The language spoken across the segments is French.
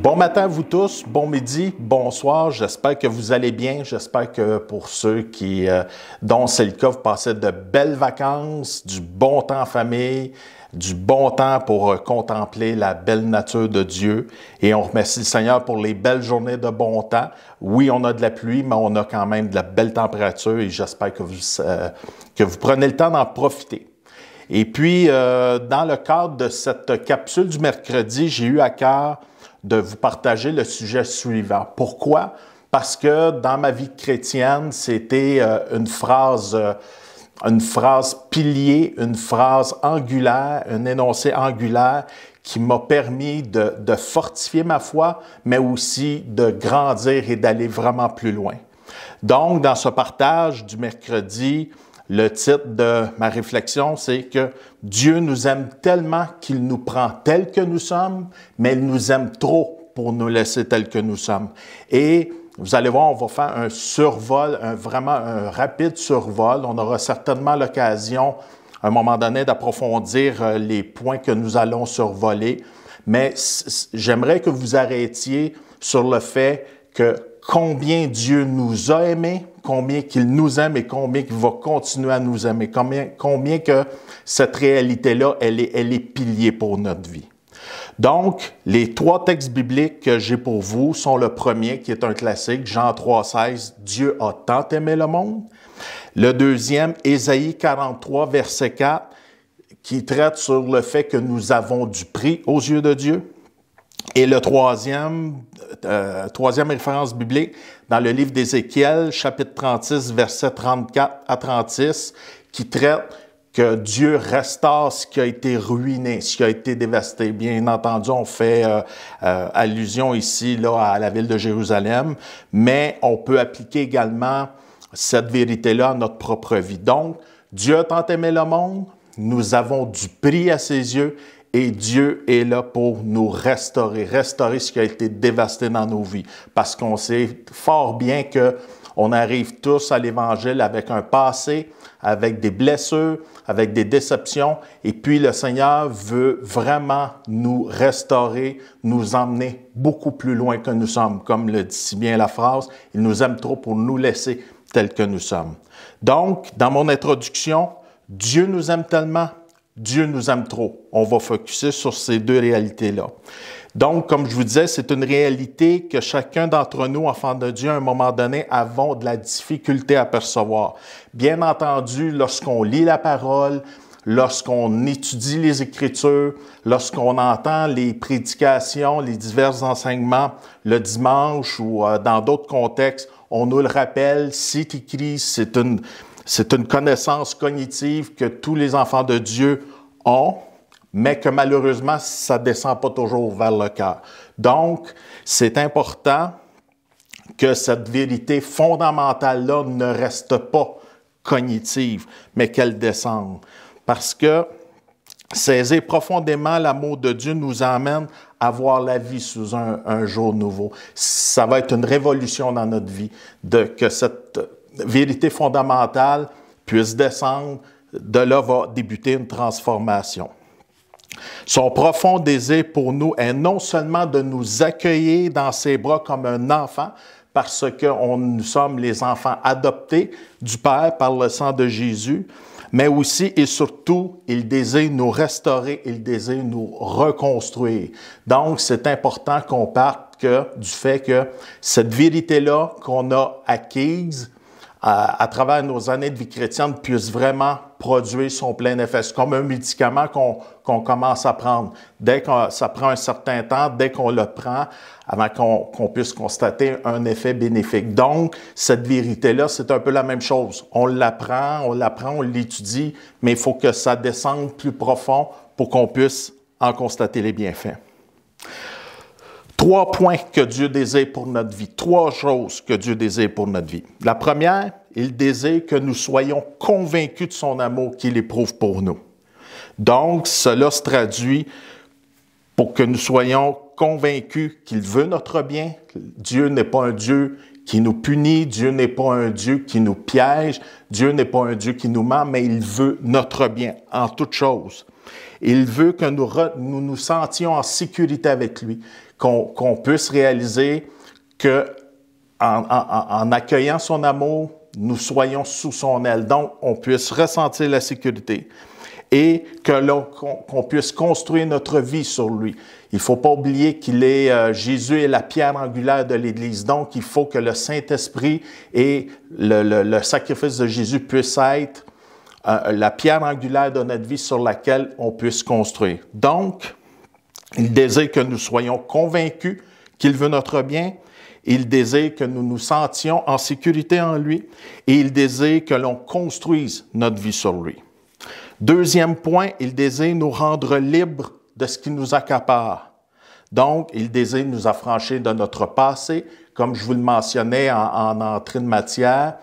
Bon matin à vous tous, bon midi, bonsoir, j'espère que vous allez bien, j'espère que pour ceux dont c'est le cas, vous passez de belles vacances, du bon temps en famille, du bon temps pour contempler la belle nature de Dieu et on remercie le Seigneur pour les belles journées de bon temps. Oui, on a de la pluie, mais on a quand même de la belle température et j'espère que vous prenez le temps d'en profiter. Et puis, dans le cadre de cette capsule du mercredi, j'ai eu à cœur de vous partager le sujet suivant. Pourquoi? Parce que dans ma vie chrétienne, c'était une phrase pilier, une phrase angulaire, un énoncé angulaire qui m'a permis de fortifier ma foi, mais aussi de grandir et d'aller vraiment plus loin. Donc, dans ce partage du mercredi, le titre de ma réflexion, c'est que Dieu nous aime tellement qu'il nous prend tels que nous sommes, mais il nous aime trop pour nous laisser tels que nous sommes. Et vous allez voir, on va faire un survol, vraiment un rapide survol. On aura certainement l'occasion, à un moment donné, d'approfondir les points que nous allons survoler. Mais j'aimerais que vous arrêtiez sur le fait que combien Dieu nous a aimés, combien qu'il nous aime et combien qu'il va continuer à nous aimer, combien que cette réalité-là, elle est pilier pour notre vie. Donc, les trois textes bibliques que j'ai pour vous sont le premier, qui est un classique, Jean 3,16, « Dieu a tant aimé le monde ». Le deuxième, Ésaïe 43, verset 4, qui traite sur le fait que nous avons du prix aux yeux de Dieu. Et le troisième référence biblique, dans le livre d'Ézéchiel, chapitre 36, versets 34 à 36, qui traite que Dieu restaure ce qui a été ruiné, ce qui a été dévasté. Bien entendu, on fait allusion ici là, à la ville de Jérusalem, mais on peut appliquer également cette vérité-là à notre propre vie. Donc, Dieu a tant aimé le monde, nous avons du prix à ses yeux, et Dieu est là pour nous restaurer ce qui a été dévasté dans nos vies. Parce qu'on sait fort bien qu'on arrive tous à l'Évangile avec un passé, avec des blessures, avec des déceptions. Et puis le Seigneur veut vraiment nous restaurer, nous emmener beaucoup plus loin que nous sommes. Comme le dit si bien la phrase, il nous aime trop pour nous laisser tels que nous sommes. Donc, dans mon introduction, Dieu nous aime tellement, Dieu nous aime trop. On va focuser sur ces deux réalités-là. Donc, comme je vous disais, c'est une réalité que chacun d'entre nous, enfants de Dieu, à un moment donné, avons de la difficulté à percevoir. Bien entendu, lorsqu'on lit la parole, lorsqu'on étudie les Écritures, lorsqu'on entend les prédications, les divers enseignements le dimanche ou dans d'autres contextes, on nous le rappelle, c'est écrit, c'est une connaissance cognitive que tous les enfants de Dieu ont, mais que malheureusement, ça ne descend pas toujours vers le cœur. Donc, c'est important que cette vérité fondamentale-là ne reste pas cognitive, mais qu'elle descende. Parce que saisir profondément l'amour de Dieu nous emmène à voir la vie sous un jour nouveau. Ça va être une révolution dans notre vie, que cette vérité fondamentale puisse descendre. De là va débuter une transformation. Son profond désir pour nous est non seulement de nous accueillir dans ses bras comme un enfant, parce que nous sommes les enfants adoptés du Père par le sang de Jésus, mais aussi et surtout, il désire nous restaurer, il désire nous reconstruire. Donc, c'est important qu'on parte du fait que cette vérité-là qu'on a acquise à travers nos années de vie chrétienne puisse vraiment produire son plein effet. C'est comme un médicament qu'on commence à prendre. Dès que ça prend un certain temps, dès qu'on le prend, avant qu'on puisse constater un effet bénéfique. Donc, cette vérité-là, c'est un peu la même chose. On l'apprend, on l'étudie, mais il faut que ça descende plus profond pour qu'on puisse en constater les bienfaits. 3 points que Dieu désire pour notre vie, 3 choses que Dieu désire pour notre vie. La première, il désire que nous soyons convaincus de son amour qu'il éprouve pour nous. Donc, cela se traduit pour que nous soyons convaincus qu'il veut notre bien. Dieu n'est pas un Dieu qui nous punit, Dieu n'est pas un Dieu qui nous piège, Dieu n'est pas un Dieu qui nous ment, mais il veut notre bien en toutes choses. Il veut que nous nous sentions en sécurité avec lui, qu'on puisse réaliser que en accueillant son amour, nous soyons sous son aile. Donc, on puisse ressentir la sécurité et qu'on puisse construire notre vie sur lui. Il ne faut pas oublier qu'il est Jésus est la pierre angulaire de l'Église. Donc, il faut que le Saint-Esprit et le sacrifice de Jésus puissent être la pierre angulaire de notre vie sur laquelle on puisse construire. Donc, il désire que nous soyons convaincus qu'il veut notre bien. Il désire que nous nous sentions en sécurité en lui et il désire que l'on construise notre vie sur lui. Deuxième point, il désire nous rendre libres de ce qui nous accapare. Donc, il désire nous affranchir de notre passé. Comme je vous le mentionnais en entrée de matière,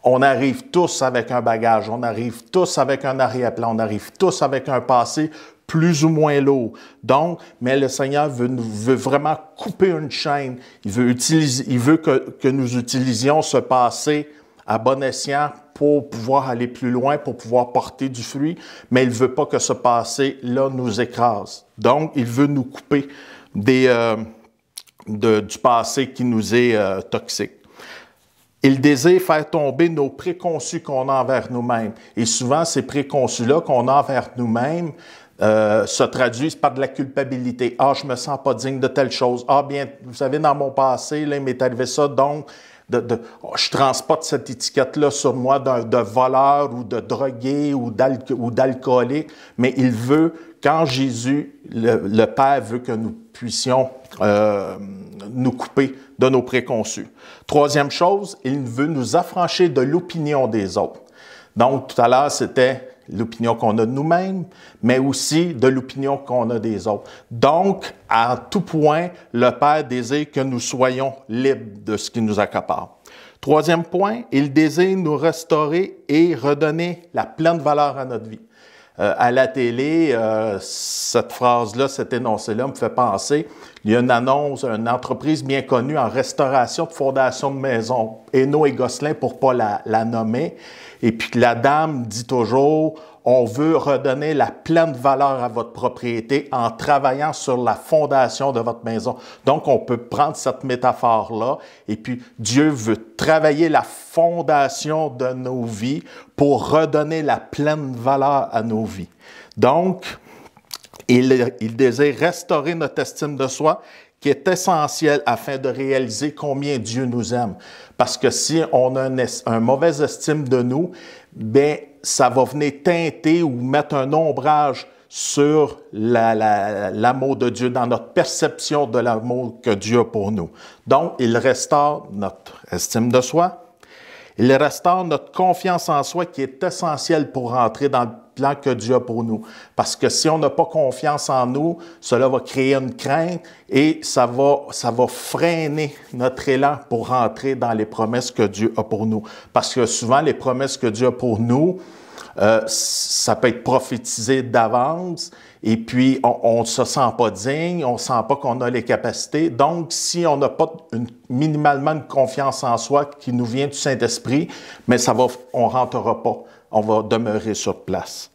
on arrive tous avec un bagage, on arrive tous avec un arrière-plan, on arrive tous avec un passé plus ou moins lourd. Donc, mais le Seigneur veut vraiment couper une chaîne. Il veut que nous utilisions ce passé à bon escient pour pouvoir aller plus loin, pour pouvoir porter du fruit, mais il ne veut pas que ce passé-là nous écrase. Donc, il veut nous couper du passé qui nous est toxique. Il désire faire tomber nos préconçus qu'on a envers nous-mêmes. Et souvent, ces préconçus-là qu'on a envers nous-mêmes se traduisent par de la culpabilité. « Ah, je me sens pas digne de telle chose. Ah, bien, vous savez, dans mon passé, là, il m'est arrivé ça, donc je transporte cette étiquette-là sur moi de voleur ou de drogué ou d'alcoolique. » Mais il veut, quand Jésus, le Père veut que nous puissions nous couper de nos préconçus. Troisième chose, il veut nous affranchir de l'opinion des autres. Donc, tout à l'heure, c'était l'opinion qu'on a de nous-mêmes, mais aussi de l'opinion qu'on a des autres. Donc, à tout point, le Père désire que nous soyons libres de ce qui nous accapare. Troisième point, il désire nous restaurer et redonner la pleine valeur à notre vie. À la télé, cette phrase-là, cet énoncé-là me fait penser, il y a une annonce, une entreprise bien connue en restauration de fondation de maison, Hainaut et Gosselin pour ne pas la nommer, et puis la dame dit toujours, on veut redonner la pleine valeur à votre propriété en travaillant sur la fondation de votre maison. Donc, on peut prendre cette métaphore-là, et puis Dieu veut travailler la fondation de nos vies pour redonner la pleine valeur à nos vies. Donc, il désire restaurer notre estime de soi, qui est essentiel afin de réaliser combien Dieu nous aime. Parce que si on a un mauvais estime de nous, bien, ça va venir teinter ou mettre un ombrage sur l'amour de Dieu, dans notre perception de l'amour que Dieu a pour nous. Donc, il restaure notre estime de soi. Il restaure notre confiance en soi qui est essentielle pour rentrer dans le plan que Dieu a pour nous. Parce que si on n'a pas confiance en nous, cela va créer une crainte et ça va freiner notre élan pour rentrer dans les promesses que Dieu a pour nous. Parce que souvent, les promesses que Dieu a pour nous, ça peut être prophétisé d'avance et puis on ne se sent pas digne, on ne sent pas qu'on a les capacités. Donc, si on n'a pas minimalement une confiance en soi qui nous vient du Saint-Esprit, mais on ne rentrera pas, on va demeurer sur place.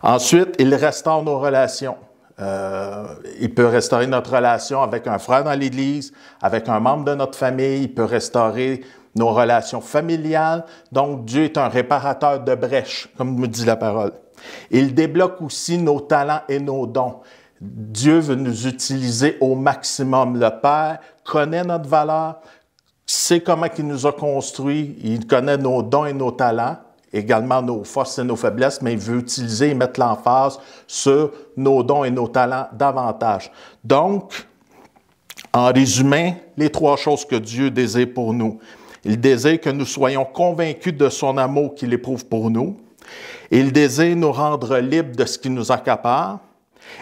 Ensuite, il restaure nos relations. Il peut restaurer notre relation avec un frère dans l'Église, avec un membre de notre famille, il peut restaurer nos relations familiales. Donc, Dieu est un réparateur de brèches, comme me dit la parole. Il débloque aussi nos talents et nos dons. Dieu veut nous utiliser au maximum. Le Père connaît notre valeur, sait comment il nous a construits, il connaît nos dons et nos talents, également nos forces et nos faiblesses, mais il veut utiliser et mettre l'emphase sur nos dons et nos talents davantage. Donc, en résumé, les trois choses que Dieu désire pour nous. Il désire que nous soyons convaincus de son amour qu'il éprouve pour nous. Il désire nous rendre libres de ce qui nous accapare.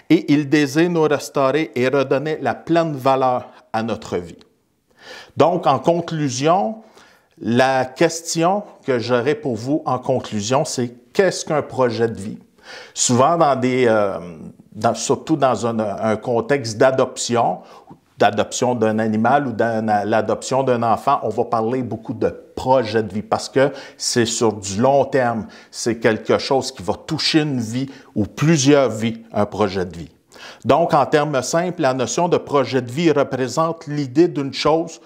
Et il désire nous restaurer et redonner la pleine valeur à notre vie. Donc, en conclusion, la question que j'aurais pour vous en conclusion, c'est qu'est-ce qu'un projet de vie? Souvent, surtout dans un contexte d'adoption d'un animal ou l'adoption d'un enfant, on va parler beaucoup de projet de vie parce que c'est sur du long terme. C'est quelque chose qui va toucher une vie ou plusieurs vies, un projet de vie. Donc, en termes simples, la notion de projet de vie représente l'idée d'une chose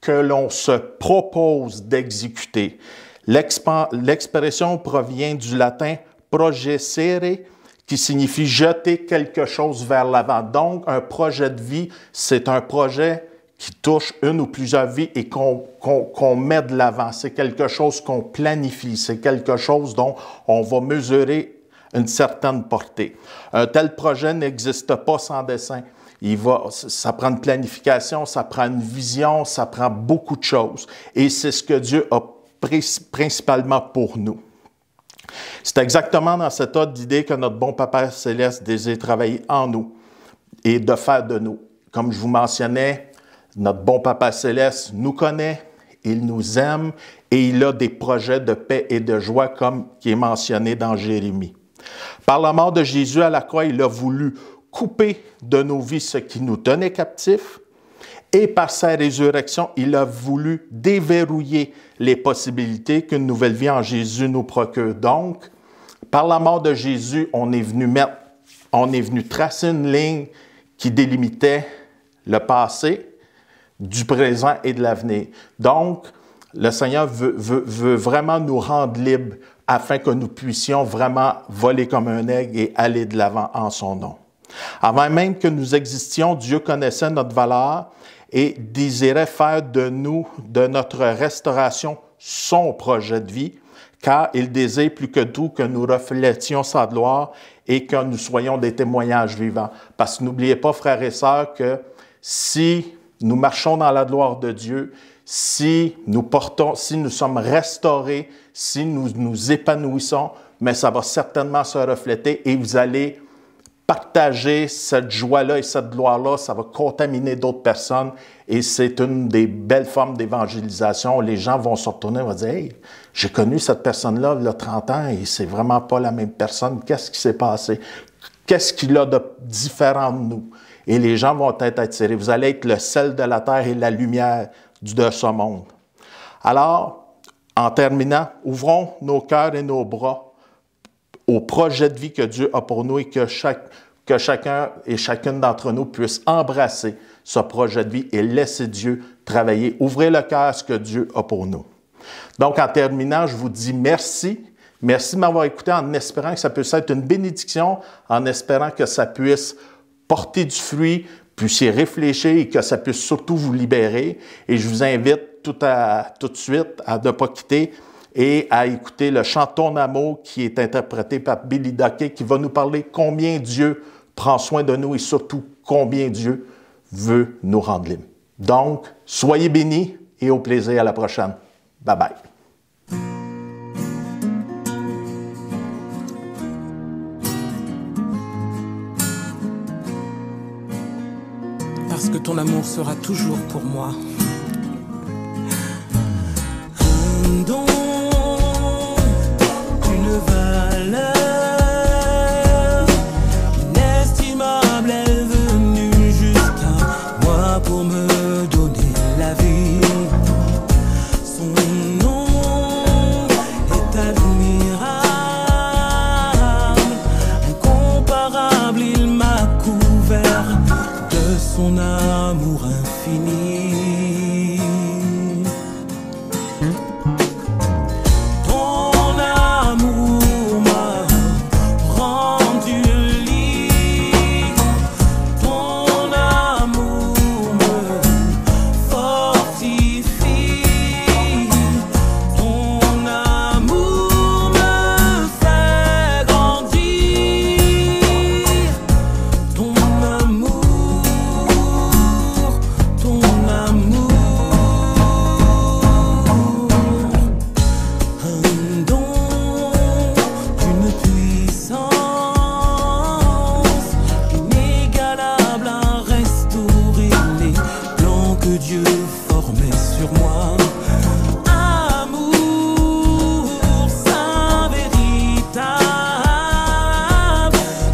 que l'on se propose d'exécuter. L'expression provient du latin progescere, qui signifie jeter quelque chose vers l'avant. Donc, un projet de vie, c'est un projet qui touche une ou plusieurs vies et qu'on met de l'avant. C'est quelque chose qu'on planifie, c'est quelque chose dont on va mesurer une certaine portée. Un tel projet n'existe pas sans dessein. Ça prend une planification, ça prend une vision, ça prend beaucoup de choses. Et c'est ce que Dieu a principalement pour nous. C'est exactement dans cet ordre d'idée que notre bon Papa Céleste désire travailler en nous et de faire de nous. Comme je vous mentionnais, notre bon Papa Céleste nous connaît, il nous aime et il a des projets de paix et de joie comme qui est mentionné dans Jérémie. Par la mort de Jésus à la croix, il a voulu couper de nos vies ce qui nous tenait captifs et par sa résurrection, il a voulu déverrouiller les possibilités qu'une nouvelle vie en Jésus nous procure. Donc, par la mort de Jésus, on est venu tracer une ligne qui délimitait le passé, du présent et de l'avenir. Donc, le Seigneur veut vraiment nous rendre libres afin que nous puissions vraiment voler comme un aigle et aller de l'avant en son nom. Avant même que nous existions, Dieu connaissait notre valeur et désirait faire de nous, de notre restauration, son projet de vie, car il désire plus que tout que nous reflétions sa gloire et que nous soyons des témoignages vivants. Parce que n'oubliez pas, frères et sœurs, que si nous marchons dans la gloire de Dieu, si nous sommes restaurés, si nous nous épanouissons, mais ça va certainement se refléter et vous allez partager cette joie-là et cette gloire-là, ça va contaminer d'autres personnes et c'est une des belles formes d'évangélisation. Les gens vont se retourner et vont dire « Hey, j'ai connu cette personne-là il y a 30 ans et c'est vraiment pas la même personne. Qu'est-ce qui s'est passé? Qu'est-ce qu'il a de différent de nous? » Et les gens vont être attirés. Vous allez être le sel de la terre et la lumière de ce monde. Alors, en terminant, ouvrons nos cœurs et nos bras au projet de vie que Dieu a pour nous et que chacun et chacune d'entre nous puisse embrasser ce projet de vie et laisser Dieu travailler. Ouvrez le cœur à ce que Dieu a pour nous. Donc, en terminant, je vous dis merci. Merci de m'avoir écouté en espérant que ça puisse être une bénédiction, en espérant que ça puisse porter du fruit, puissiez réfléchir et que ça puisse surtout vous libérer. Et je vous invite tout de suite à ne pas quitter et à écouter le chant « Ton amour » qui est interprété par Billy Duckey, qui va nous parler combien Dieu prend soin de nous et surtout combien Dieu veut nous rendre libres. Donc, soyez bénis et au plaisir à la prochaine. Bye bye. Parce que ton amour sera toujours pour moi. Un don, une valeur inestimable est venue jusqu'à moi pour me donner la vie. Son nom est admirable, incomparable, il m'a couvert de son amour infini. Ton amour m'a rendu libre, ton amour me fortifie, ton amour me fait grandir, ton amour. Un don d'une puissance inégalable à restaurer les plans que Dieu formait sur moi. Amour saint véritable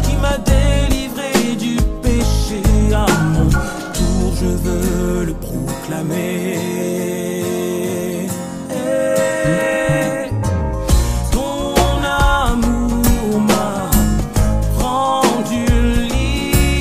qui m'a délivré du péché. À mon tour je veux le proclamer. Ton amour m'a rendu libre,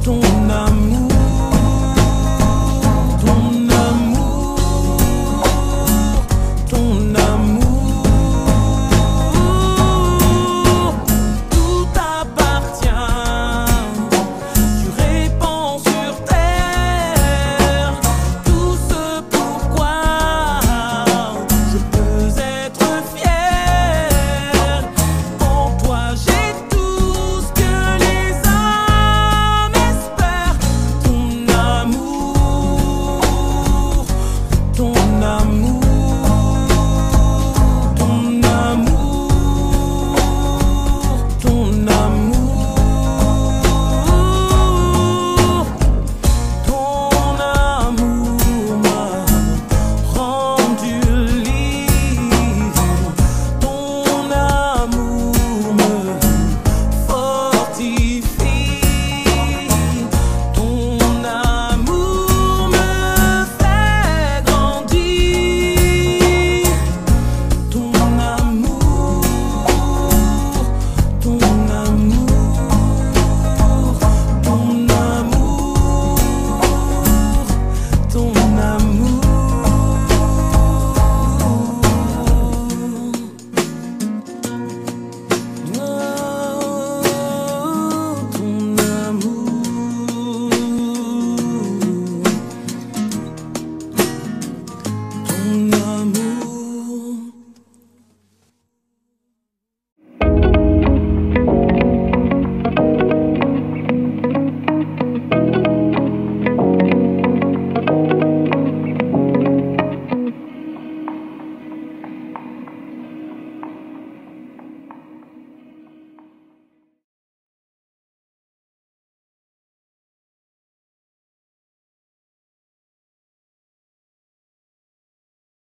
ton âme.